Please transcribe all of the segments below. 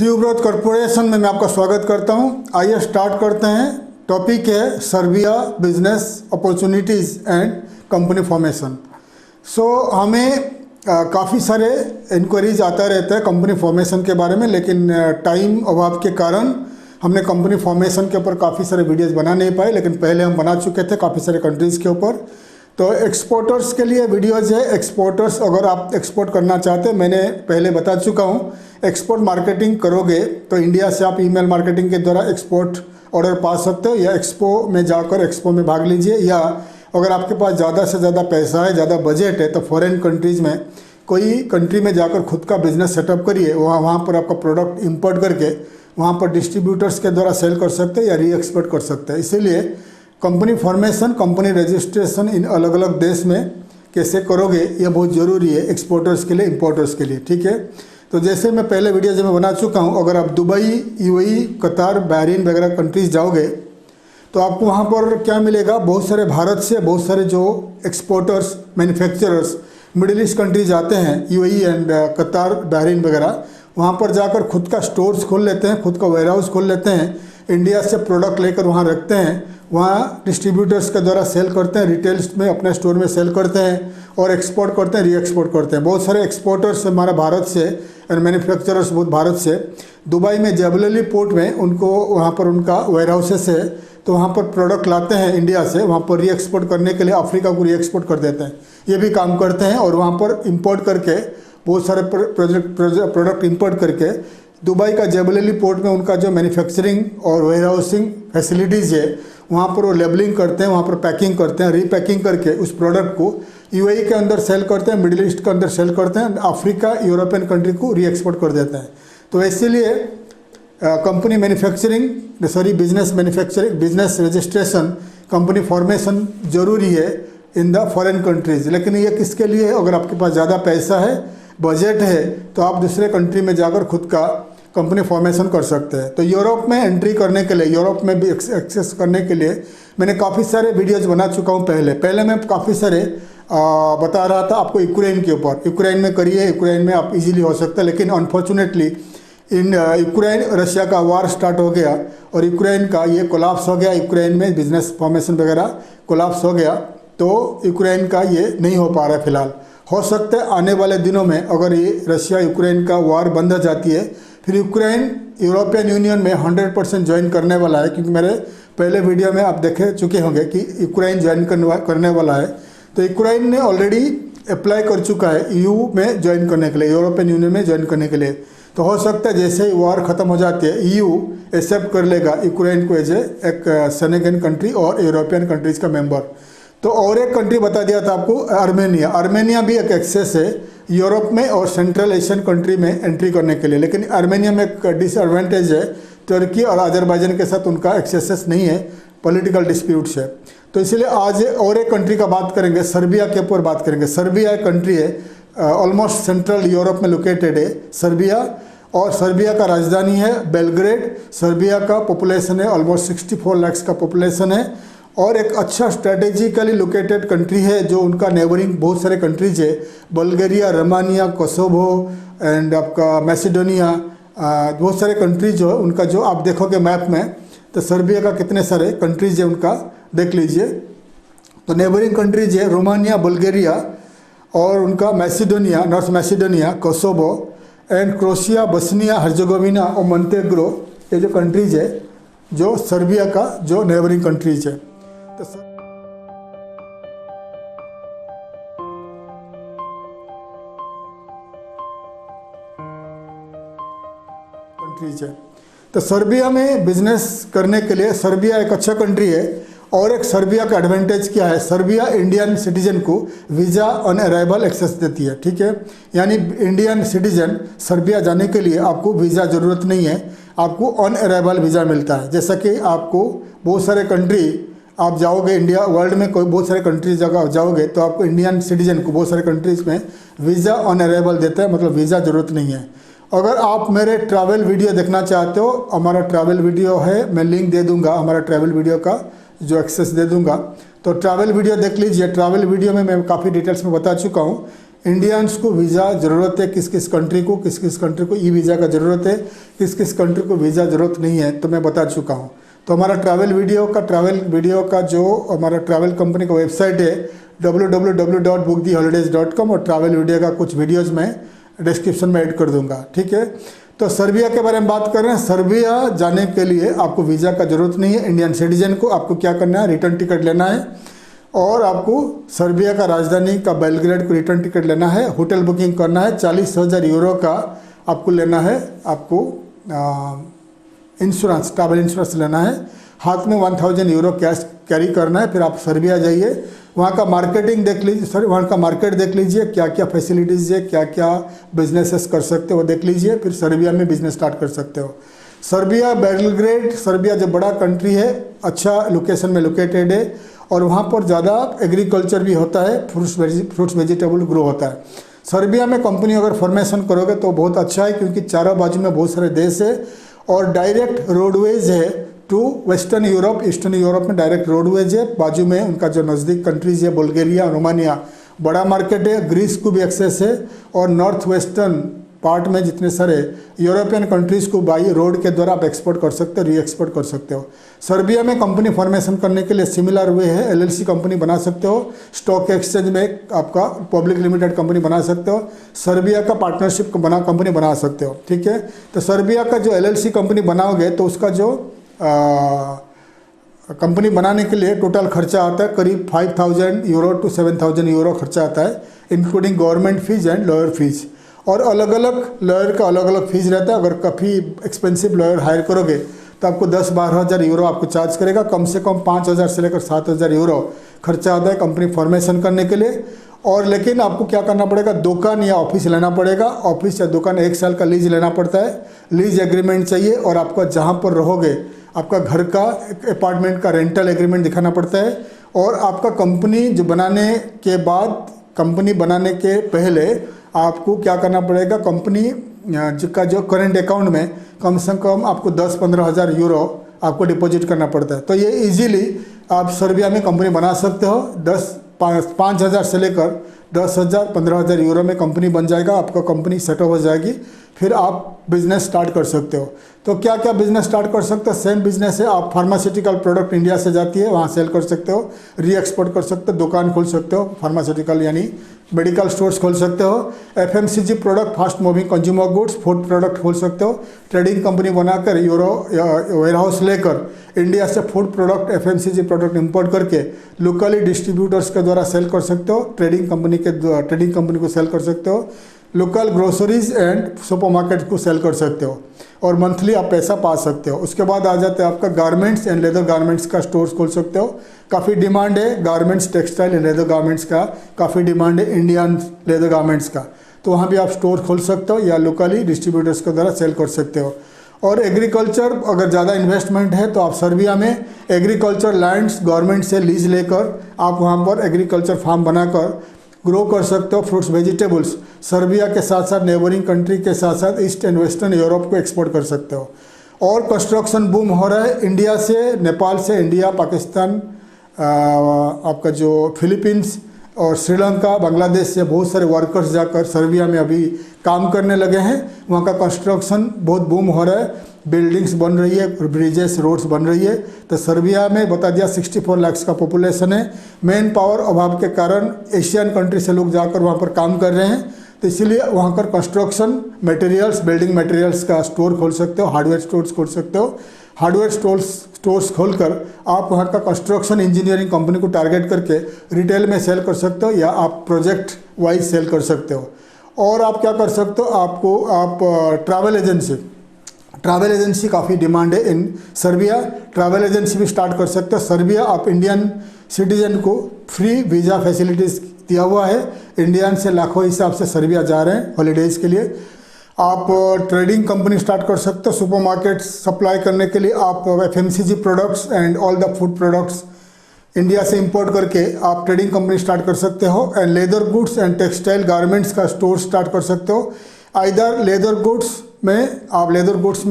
Tuberose corporation में मैं आपका स्वागत करता हूं। आइए स्टार्ट करते हैं। टॉपिक है Serbia business opportunities and company formation. हमें काफ़ी सारे इंक्वायरीज आता रहता है कंपनी फॉर्मेशन के बारे में, लेकिन टाइम अभाव के कारण हमने कंपनी फॉर्मेशन के ऊपर काफ़ी सारे वीडियोस बना नहीं पाए, लेकिन पहले हम बना चुके थे काफ़ी सारे कंट्रीज़ के ऊपर। तो एक्सपोर्टर्स के लिए वीडियोज है। एक्सपोर्टर्स, अगर आप एक्सपोर्ट करना चाहते हैं, मैंने पहले बता चुका हूँ, एक्सपोर्ट मार्केटिंग करोगे तो इंडिया से आप ईमेल मार्केटिंग के द्वारा एक्सपोर्ट ऑर्डर पा सकते हो, या एक्सपो में जाकर एक्सपो में भाग लीजिए, या अगर आपके पास ज़्यादा से ज़्यादा पैसा है, ज़्यादा बजट है, तो फॉरेन कंट्रीज़ में कोई कंट्री में जाकर खुद का बिजनेस सेटअप करिए। वहाँ पर आपका प्रोडक्ट इंपोर्ट करके वहाँ पर डिस्ट्रीब्यूटर्स के द्वारा सेल कर सकते हैं या री एक्सपोर्ट कर सकते हैं। इसीलिए company formation, company registration in अलग अलग देश में कैसे करोगे, ये बहुत ज़रूरी है एक्सपोर्टर्स के लिए, इंपोर्टर्स के लिए। ठीक है, तो जैसे मैं पहले वीडियो में बना चुका हूँ, अगर आप दुबई, यूएई, कतार, बहरीन वगैरह कंट्रीज़ जाओगे तो आपको वहाँ पर क्या मिलेगा, बहुत सारे भारत से बहुत सारे जो exporters, manufacturers middle east countries आते हैं, यूएई एंड कतार, बहरीन वगैरह, वहाँ पर जाकर खुद का स्टोर्स खोल लेते हैं, खुद का वेयर हाउस खोल लेते हैं, इंडिया से प्रोडक्ट लेकर वहाँ रखते हैं, वहाँ डिस्ट्रीब्यूटर्स के द्वारा सेल करते हैं, रिटेल्स में अपने स्टोर में सेल करते हैं और एक्सपोर्ट करते हैं, री एक्सपोर्ट करते हैं। बहुत सारे एक्सपोर्टर्स हमारा भारत से एंड मैन्युफैक्चरर्स बहुत भारत से, दुबई में जेबलली पोर्ट में उनको वहाँ पर उनका वेयर हाउसेस है, तो वहाँ पर प्रोडक्ट लाते हैं इंडिया से, वहाँ पर री एक्सपोर्ट करने के लिए अफ्रीका को री एक्सपोर्ट कर देते हैं। ये भी काम करते हैं और वहाँ पर इंपोर्ट करके बहुत सारे प्रोडक्ट इंपोर्ट करके दुबई का जेबलली पोर्ट में उनका जो मैन्युफैक्चरिंग और वेयर हाउसिंग फैसिलिटीज़ है, वहाँ पर वो लेबलिंग करते हैं, वहाँ पर पैकिंग करते हैं, रीपैकिंग करके उस प्रोडक्ट को यूएई के अंदर सेल करते हैं, मिडिल ईस्ट के अंदर सेल करते हैं, अफ्रीका, यूरोपियन कंट्री को री एक्सपोर्ट कर देते हैं। तो इसीलिए company business registration, company formation ज़रूरी है इन द फॉरेन कंट्रीज़। लेकिन ये किसके लिए है? अगर आपके पास ज़्यादा पैसा है, बजट है, तो आप दूसरे कंट्री में जाकर खुद का कंपनी फॉर्मेशन कर सकते हैं। तो यूरोप में एंट्री करने के लिए, यूरोप में भी एक्सेस करने के लिए मैंने काफ़ी सारे वीडियोज़ बना चुका हूँ। पहले मैं काफ़ी सारे बता रहा था आपको यूक्रेन के ऊपर। यूक्रेन में करिए, यूक्रेन में आप इजीली हो सकता है, लेकिन अनफॉर्चुनेटली इन यूक्रेन रशिया का वार स्टार्ट हो गया और यूक्रेन का ये कोलाप्स हो गया, यूक्रेन में बिजनेस फॉर्मेशन वगैरह कोलाप्स हो गया, तो यूक्रेन का ये नहीं हो पा रहा है फिलहाल। हो सकता है आने वाले दिनों में अगर ये रशिया यूक्रेन का वार बंद हो जाती है, फिर यूक्रेन यूरोपियन यूनियन में 100% ज्वाइन करने वाला है, क्योंकि मेरे पहले वीडियो में आप देखे चुके होंगे कि यूक्रेन ज्वाइन करने वाला है। तो यूक्रेन ने ऑलरेडी अप्लाई कर चुका है ईयू में ज्वाइन करने के लिए, यूरोपियन यूनियन में ज्वाइन करने के लिए। तो हो सकता है जैसे ही वार ख़त्म हो जाती है, ईयू एक्सेप्ट कर लेगा यूक्रेन को एज एक सेनेगन कंट्री और यूरोपियन कंट्रीज़ का मेंबर। तो और एक कंट्री बता दिया था आपको, आर्मेनिया। आर्मेनिया भी एक एक्सेस है यूरोप में और सेंट्रल एशियन कंट्री में एंट्री करने के लिए, लेकिन आर्मेनिया में एक डिसएडवांटेज है, तुर्की और अजरबैजान के साथ उनका एक्सेस नहीं है, पॉलिटिकल डिस्प्यूट्स है। तो इसलिए आज और एक कंट्री का बात करेंगे, सर्बिया के ऊपर बात करेंगे। सर्बिया एक कंट्री है, ऑलमोस्ट सेंट्रल यूरोप में लोकेटेड है सर्बिया, और सर्बिया का राजधानी है बेलग्रेड। सर्बिया का पॉपुलेशन है ऑलमोस्ट 64 लाख का पॉपुलेशन है, और एक अच्छा स्ट्रेटेजिकली लोकेटेड कंट्री है, जो उनका नेबरिंग बहुत सारे कंट्रीज है, बल्गारिया, रोमानिया, कोसोवो एंड आपका मैसेडोनिया, बहुत सारे कंट्रीज जो है उनका, जो आप देखोगे मैप में, तो सर्बिया का कितने सारे कंट्रीज है उनका देख लीजिए। तो नेबरिंग कंट्रीज है रोमानिया, बल्गारिया और उनका Macedonia, North Macedonia, Kosovo and Croatia, Bosnia, Herzegovina और मोंटेग्रो, ये जो कंट्रीज है जो सर्बिया का जो नेबरिंग कंट्रीज है। तो कंट्रीज है, तो सर्बिया में बिजनेस करने के लिए सर्बिया एक अच्छा कंट्री है। और एक सर्बिया का एडवांटेज क्या है, सर्बिया इंडियन सिटीजन को वीज़ा ऑन अराइवल एक्सेस देती है। ठीक है, यानी इंडियन सिटीजन सर्बिया जाने के लिए आपको वीज़ा ज़रूरत नहीं है, आपको ऑन अराइवल वीज़ा मिलता है। जैसा कि आपको बहुत सारे कंट्री आप जाओगे, इंडिया वर्ल्ड में कोई बहुत सारे कंट्रीज जगह जाओगे तो आपको इंडियन सिटीजन को बहुत सारे कंट्रीज़ में वीज़ा ऑन अराइवल देता है, मतलब वीज़ा ज़रूरत नहीं है। अगर आप मेरे ट्रैवल वीडियो देखना चाहते हो, हमारा ट्रैवल वीडियो है, मैं लिंक दे दूंगा हमारा ट्रैवल वीडियो का, जो एक्सेस दे दूंगा, तो ट्रैवल वीडियो देख लीजिए। ट्रैवल वीडियो में मैं काफ़ी डिटेल्स में बता चुका हूँ। इंडियंस को वीज़ा ज़रूरत है, किस किस कंट्री को ई वीज़ा का ज़रूरत है, किस किस कंट्री को वीज़ा ज़रूरत नहीं है, तो मैं बता चुका हूँ। तो हमारा ट्रैवल वीडियो का जो हमारा ट्रैवल कंपनी का वेबसाइट है www.booktheholidays.com, और ट्रैवल वीडियो का कुछ वीडियोज़ मैं डिस्क्रिप्शन में ऐड कर दूँगा, ठीक है। तो सर्बिया के बारे में बात कर रहे हैं। सर्बिया जाने के लिए आपको वीज़ा का ज़रूरत नहीं है। इंडियन सिटीजन को आपको क्या करना है, रिटर्न टिकट लेना है, और आपको सर्बिया का राजधानी का बेलग्रेड को रिटर्न टिकट लेना है। होटल बुकिंग करना है, 40,000 यूरो का आपको लेना है। आपको इंश्योरेंस, ट्रैवल इंश्योरेंस लेना है। हाथ में 1000 यूरो कैश कैरी करना है। फिर आप सर्बिया जाइए, वहाँ का मार्केटिंग देख लीजिए, सर वहाँ का मार्केट देख लीजिए, क्या क्या फैसिलिटीज़ है, क्या क्या बिजनेसेस कर सकते हो वो देख लीजिए, फिर सर्बिया में बिजनेस स्टार्ट कर सकते हो। सर्बिया, बेलग्रेड, सर्बिया जो बड़ा कंट्री है, अच्छा लोकेशन में लोकेटेड है, और वहाँ पर ज़्यादा एग्रीकल्चर भी होता है, फ्रूट्स वेजिटेबल ग्रो होता है। सर्बिया में कंपनी अगर फॉर्मेशन करोगे तो बहुत अच्छा है, क्योंकि चारों बाजू में बहुत सारे देश है और डायरेक्ट रोडवेज है to western Europe. Eastern Europe में डायरेक्ट रोडवेज है। बाजू में उनका जो नज़दीक कंट्रीज है, बुल्गारिया, रोमानिया, बड़ा मार्केट है। ग्रीस को भी एक्सेस है, और नॉर्थ वेस्टर्न पार्ट में जितने सारे यूरोपियन कंट्रीज़ को बाई रोड के द्वारा आप एक्सपोर्ट कर सकते हो, री एक्सपोर्ट कर सकते हो। सर्बिया में कंपनी फॉर्मेशन करने के लिए सिमिलर वे है, एलएलसी कंपनी बना सकते हो, स्टॉक एक्सचेंज में आपका पब्लिक लिमिटेड कंपनी बना सकते हो, सर्बिया का पार्टनरशिप कंपनी बना सकते हो, ठीक है। तो सर्बिया का जो एलएलसी कंपनी बनाओगे तो उसका जो कंपनी बनाने के लिए टोटल खर्चा आता है करीब 5000 यूरो टू 7000 यूरो खर्चा आता है, including government fees and lawyer fees. और अलग अलग लॉयर का अलग अलग फीस रहता है। अगर काफ़ी एक्सपेंसिव लॉयर हायर करोगे तो आपको 10-12 हज़ार यूरो आपको चार्ज करेगा। कम से कम 5000 से लेकर 7000 यूरो खर्चा आता है कंपनी फॉर्मेशन करने के लिए। और लेकिन आपको क्या करना पड़ेगा, दुकान या ऑफिस लेना पड़ेगा। ऑफिस या दुकान 1 साल का लीज लेना पड़ता है, लीज एग्रीमेंट चाहिए, और आपका जहाँ पर रहोगे आपका घर का अपार्टमेंट का रेंटल एग्रीमेंट दिखाना पड़ता है। और आपका कंपनी जो बनाने के बाद, कंपनी बनाने के पहले आपको क्या करना पड़ेगा, कंपनी का जो करंट अकाउंट में कम से कम आपको 10-15 हज़ार यूरो आपको डिपॉजिट करना पड़ता है। तो ये इजीली आप सर्बिया में कंपनी बना सकते हो। 5,000 से लेकर 10,000 15,000 यूरो में कंपनी बन जाएगा, आपका कंपनी सेटअप हो जाएगी, फिर आप बिजनेस स्टार्ट कर सकते हो। तो क्या क्या बिजनेस स्टार्ट कर सकते हो, सेम बिजनेस है। आप फार्मास्यूटिकल प्रोडक्ट इंडिया से जाती है, वहाँ सेल कर सकते हो, री एक्सपोर्ट कर सकते हो, दुकान खोल सकते हो, फार्मास्यूटिकल यानी मेडिकल स्टोर्स खोल सकते हो। FMCG product, fast moving consumer goods, food product खोल सकते हो। ट्रेडिंग कंपनी बनाकर वेयर हाउस लेकर इंडिया से food product, FMCG product import करके लोकली डिस्ट्रीब्यूटर्स के द्वारा सेल कर सकते हो। ट्रेडिंग कंपनी को सेल कर सकते हो। लोकल ग्रोसरीज एंड सुपरमार्केट को सेल कर सकते हो, और मंथली आप पैसा पा सकते हो। उसके बाद आ जाते हैं आपका गारमेंट्स एंड लेदर गारमेंट्स का स्टोर्स खोल सकते हो। काफ़ी डिमांड है garments, textile and leather garments का काफ़ी डिमांड है, इंडियन लेदर गारमेंट्स का। तो वहाँ भी आप स्टोर खोल सकते हो या लोकली डिस्ट्रीब्यूटर्स के द्वारा सेल कर सकते हो। और एग्रीकल्चर, अगर ज़्यादा इन्वेस्टमेंट है तो आप सर्बिया में एग्रीकल्चर लैंड्स गवर्नमेंट से लीज लेकर आप वहाँ पर एग्रीकल्चर फार्म बनाकर ग्रो कर सकते हो फ्रूट्स वेजिटेबल्स। सर्बिया के साथ साथ नेबरिंग कंट्री के साथ साथ ईस्ट एंड वेस्टर्न यूरोप को एक्सपोर्ट कर सकते हो। और कंस्ट्रक्शन बूम हो रहा है इंडिया से, नेपाल से, इंडिया, पाकिस्तान, आपका जो फिलीपींस और श्रीलंका, बांग्लादेश से बहुत सारे वर्कर्स जाकर सर्बिया में अभी काम करने लगे हैं। वहाँ का कंस्ट्रक्शन बहुत बूम हो रहा है, बिल्डिंग्स बन रही है, ब्रिजेस, रोड्स बन रही है। तो सर्बिया में बता दिया 64 लाख का पॉपुलेशन है। मैन पावर अभाव के कारण एशियन कंट्री से लोग जाकर वहाँ पर काम कर रहे हैं, तो इसीलिए वहाँ पर कंस्ट्रक्शन मटेरियल्स, बिल्डिंग मटेरियल्स का स्टोर खोल सकते हो, हार्डवेयर स्टोर्स खोल सकते हो। हार्डवेयर स्टोर्स खोलकर आप वहाँ का कंस्ट्रक्शन इंजीनियरिंग कंपनी को टारगेट करके रिटेल में सेल कर सकते हो, या आप प्रोजेक्ट वाइज सेल कर सकते हो। और आप क्या कर सकते हो, आप ट्रैवल एजेंसी काफ़ी डिमांड है इन सर्बिया। ट्रैवल एजेंसी भी स्टार्ट कर सकते हो। सर्बिया आप इंडियन सिटीजन को फ्री वीज़ा फैसिलिटीज़ दिया हुआ है। इंडियन से लाखों हिसाब से सर्बिया जा रहे हैं हॉलीडेज़ के लिए। आप ट्रेडिंग कंपनी स्टार्ट कर सकते हो, सुपरमार्केट सप्लाई करने के लिए आप FMCG products and all the food products India से इंपोर्ट करके आप ट्रेडिंग कंपनी स्टार्ट कर सकते हो। And leather goods and textile garments का स्टोर स्टार्ट कर सकते हो। आइदर लेदर गुड्स में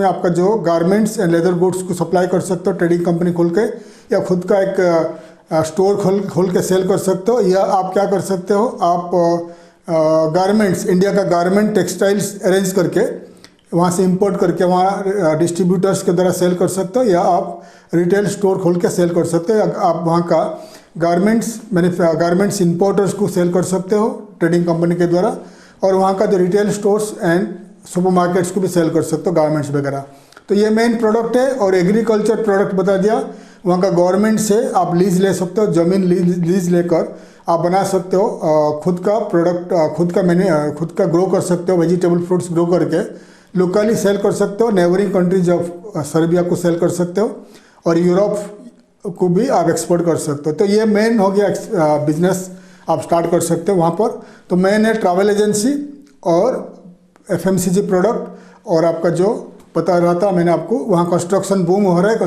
आपका जो गारमेंट्स एंड लेदर गुड्स को सप्लाई कर सकते हो ट्रेडिंग कंपनी खोल के, या खुद का एक स्टोर खोल के सेल कर सकते हो। या आप क्या कर सकते हो, आप गारमेंट्स, इंडिया का गारमेंट टेक्सटाइल्स अरेंज करके वहाँ से इंपोर्ट करके वहाँ डिस्ट्रीब्यूटर्स के द्वारा सेल कर सकते हो, या आप रिटेल स्टोर खोल के सेल कर सकते हो, या आप वहाँ का गारमेंट्स इंपोर्टर्स को सेल कर सकते हो ट्रेडिंग कंपनी के द्वारा, और वहाँ का जो रिटेल स्टोर्स एंड सुपरमार्केट्स को भी सेल कर सकते हो गारमेंट्स वगैरह। तो ये मेन प्रोडक्ट है। और एग्रीकल्चर प्रोडक्ट बता दिया, वहाँ का गवर्नमेंट से आप लीज ले सकते हो, ज़मीन लीज लेकर आप बना सकते हो खुद का प्रोडक्ट, खुद का ग्रो कर सकते हो, वेजिटेबल फ्रूट्स ग्रो करके लोकली सेल कर सकते हो, नेबरिंग कंट्रीज ऑफ सर्बिया को सेल कर सकते हो, और यूरोप को भी आप एक्सपोर्ट कर सकते हो। तो ये मेन हो गया बिजनेस आप स्टार्ट कर सकते हो वहाँ पर। तो मेन है ट्रैवल एजेंसी और FMCG प्रोडक्ट, और आपका जो बता रहा था मैंने आपको, वहाँ कंस्ट्रक्शन बूम हो रहा है,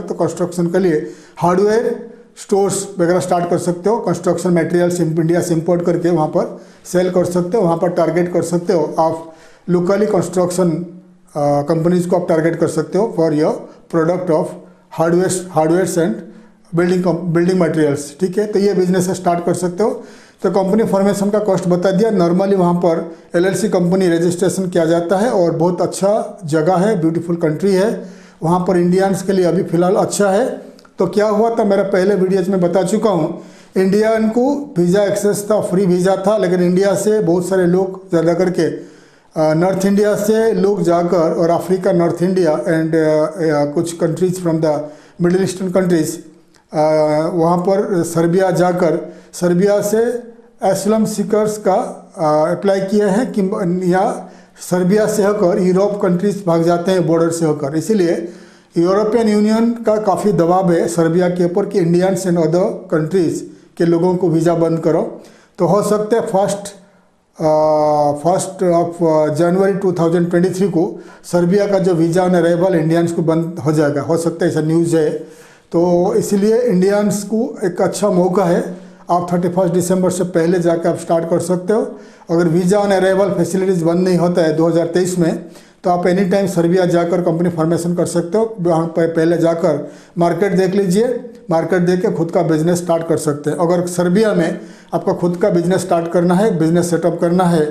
तो कंस्ट्रक्शन के लिए हार्डवेयर स्टोर्स वगैरह स्टार्ट कर सकते हो। कंस्ट्रक्शन मटेरियल्स इंडिया से इंपोर्ट करके वहाँ पर सेल कर सकते हो, वहाँ पर टारगेट कर सकते हो आप लोकली कंस्ट्रक्शन कंपनीज को आप टारगेट कर सकते हो for your product of hardwares and building materials. ठीक है, तो ये बिजनेस स्टार्ट कर सकते हो। तो कंपनी फॉर्मेशन का कॉस्ट बता दिया। नॉर्मली वहाँ पर LLC कंपनी रजिस्ट्रेशन किया जाता है, और बहुत अच्छा जगह है, ब्यूटीफुल कंट्री है वहाँ पर, इंडियंस के लिए अभी फ़िलहाल अच्छा है। तो क्या हुआ था, मेरा पहले वीडियोज में बता चुका हूँ, इंडियन को वीज़ा एक्सेस था, फ्री वीज़ा था, लेकिन इंडिया से बहुत सारे लोग ज़्यादा करके नॉर्थ इंडिया से लोग जाकर, और अफ्रीका, नॉर्थ इंडिया एंड कुछ countries from the middle eastern countries वहाँ पर सर्बिया जाकर सर्बिया से एस्लम सीकर्स का अप्लाई किए हैं कि या सर्बिया से होकर यूरोप कंट्रीज भाग जाते हैं बॉर्डर से होकर। इसीलिए यूरोपियन यूनियन का काफ़ी दबाव है सर्बिया के ऊपर कि इंडियंस एंड अदर कंट्रीज़ के लोगों को वीज़ा बंद करो। तो हो सकता है फर्स्ट ऑफ जनवरी 2023 को सर्बिया का जो वीज़ा ऑन अराइवल इंडियंस को बंद हो जाएगा, हो सकता है, ऐसा न्यूज़ है। तो इसलिए इंडियंस को एक अच्छा मौका है, आप 31 दिसंबर से पहले जाकर आप स्टार्ट कर सकते हो। अगर वीज़ा ऑन अराइवल फैसिलिटीज़ बंद नहीं होता है 2023 में, तो आप एनी टाइम सर्बिया जाकर कंपनी फॉर्मेशन कर सकते हो। वहाँ पर पहले जाकर मार्केट देख लीजिए, मार्केट देख के खुद का बिजनेस स्टार्ट कर सकते हैं। अगर सर्बिया में आपका खुद का बिजनेस स्टार्ट करना है, बिजनेस सेटअप करना है,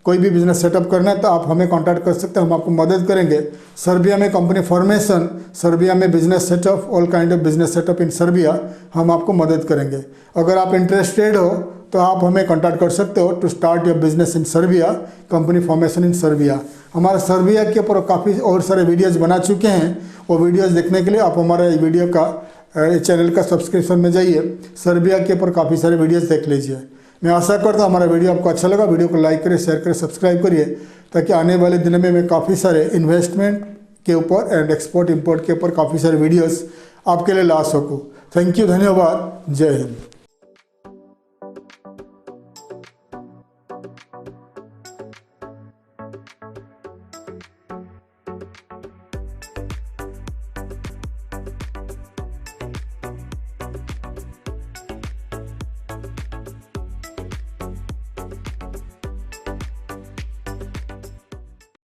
कोई भी बिजनेस सेटअप करना है, तो आप हमें कांटेक्ट कर सकते हैं, हम आपको मदद करेंगे। सर्बिया में कंपनी फॉर्मेशन, सर्बिया में business setup, all kind of business setup in Serbia, हम आपको मदद करेंगे। अगर आप इंटरेस्टेड हो तो आप हमें कांटेक्ट कर सकते हो to start your business in Serbia, company formation in Serbia. हमारा सर्बिया के ऊपर काफ़ी और सारे वीडियोज़ बना चुके हैं, वो वीडियोज़ देखने के लिए आप हमारे वीडियो का चैनल का सब्सक्रिप्शन में जाइए, सर्बिया के ऊपर काफ़ी सारे वीडियोज़ देख लीजिए। मैं आशा करता हूँ हमारा वीडियो आपको अच्छा लगा। वीडियो को लाइक करें, शेयर करें, सब्सक्राइब करिए, ताकि आने वाले दिनों में मैं काफ़ी सारे इन्वेस्टमेंट के ऊपर एंड एक्सपोर्ट इंपोर्ट के ऊपर काफ़ी सारे वीडियोस आपके लिए ला सकूँ। थैंक यू, धन्यवाद, जय हिंद।